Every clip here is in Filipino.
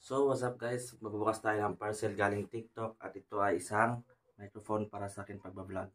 So, what's up guys? Magbubukas tayo ng parcel galing TikTok at ito ay isang microphone para sa akin pagbablog.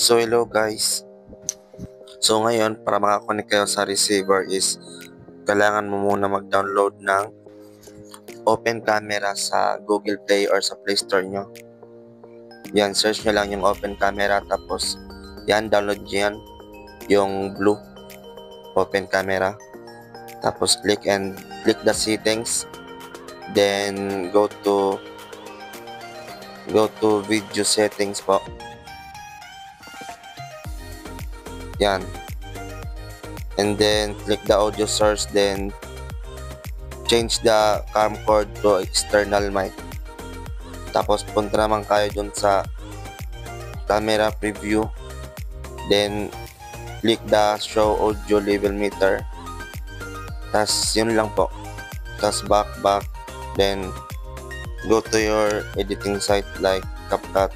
So hello guys. So ngayon para makakonect kayo sa receiver is kailangan mo muna mag-download ng Open Camera sa Google Play or sa Play Store nyo. Yan, search nyo lang yung Open Camera tapos yan, download nyo yan, yung blue Open Camera. Tapos click the settings. Then go to video settings po. Yan. And then click the audio source, then change the camcorder to external mic. Tapos punta naman kayo dun sa camera preview. Then click the show audio level meter. Tas yun lang po. Tas back. Then go to your editing site like CapCut.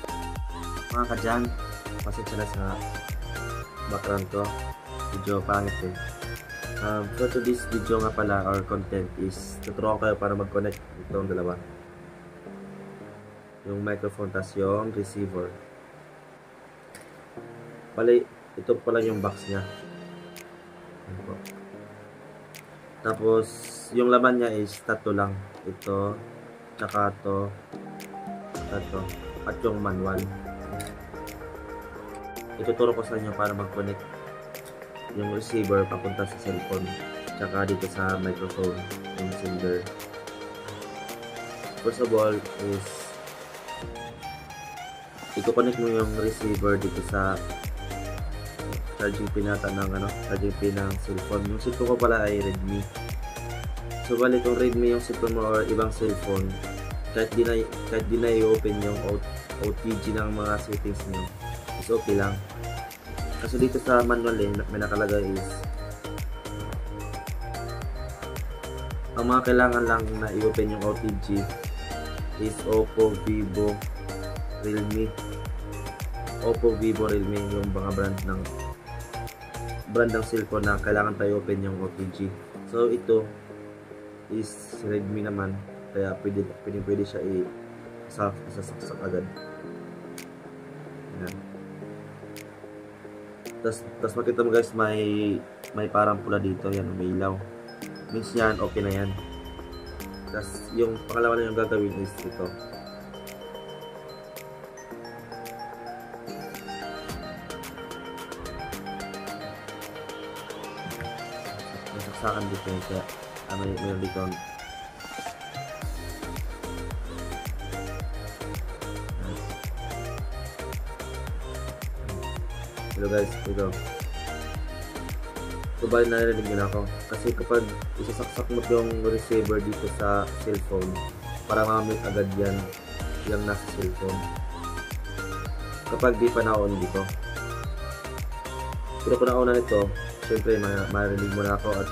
Mga kadyan, pasensya na sa background ko. Video pangit eh. So to this video nga pala or content is tuturuan kayo para mag-connect itong dalawa. Yung microphone tas yung receiver. Bali, ito pala yung box niya. Tapos yung laman niya is tatlo lang. Ito, tsaka ito, at yung manual. Ituturo ko sa inyo para mag-connect yung receiver papunta sa cellphone tsaka dito sa microphone yung sender. First of all is i-connect mo yung receiver dito sa charging pin charging pin ng cellphone. Yung cellphone ko pala ay Redmi. So bali kung Redmi yung cellphone mo or ibang cellphone, kahit di na i-open yung OTG ng mga settings nyo, is okay lang. Kasi dito sa manual may nakalagay is ang mga kailangan lang na i-open yung OTG is Oppo, Vivo, Realme. Oppo, Vivo, Realme yung mga brand ng cellphone na kailangan tayo open yung OTG. So ito is Redmi naman, kaya pwede siya isasaksak agad. Yan. Tas makita mo guys, may parang pula dito, yan, may ilaw. Means yan, okay na yan. Tas yung pangalawa na yung gagawin is ito. Nasaksakan dito yun, kaya mayroon dito. Hello guys, ito. So bali narinig nyo na ako. Kasi kapag isasaksak mo yung receiver dito sa cellphone, para mamit agad yan yung nasa cellphone. Kapag di pa na-on dito. Pero kung na-on na ito, syempre marinig mo na ako at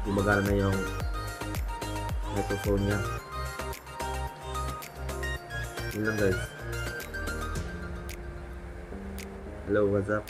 gumagana na yung microphone niya. Yun lang guys. Hello, what's up?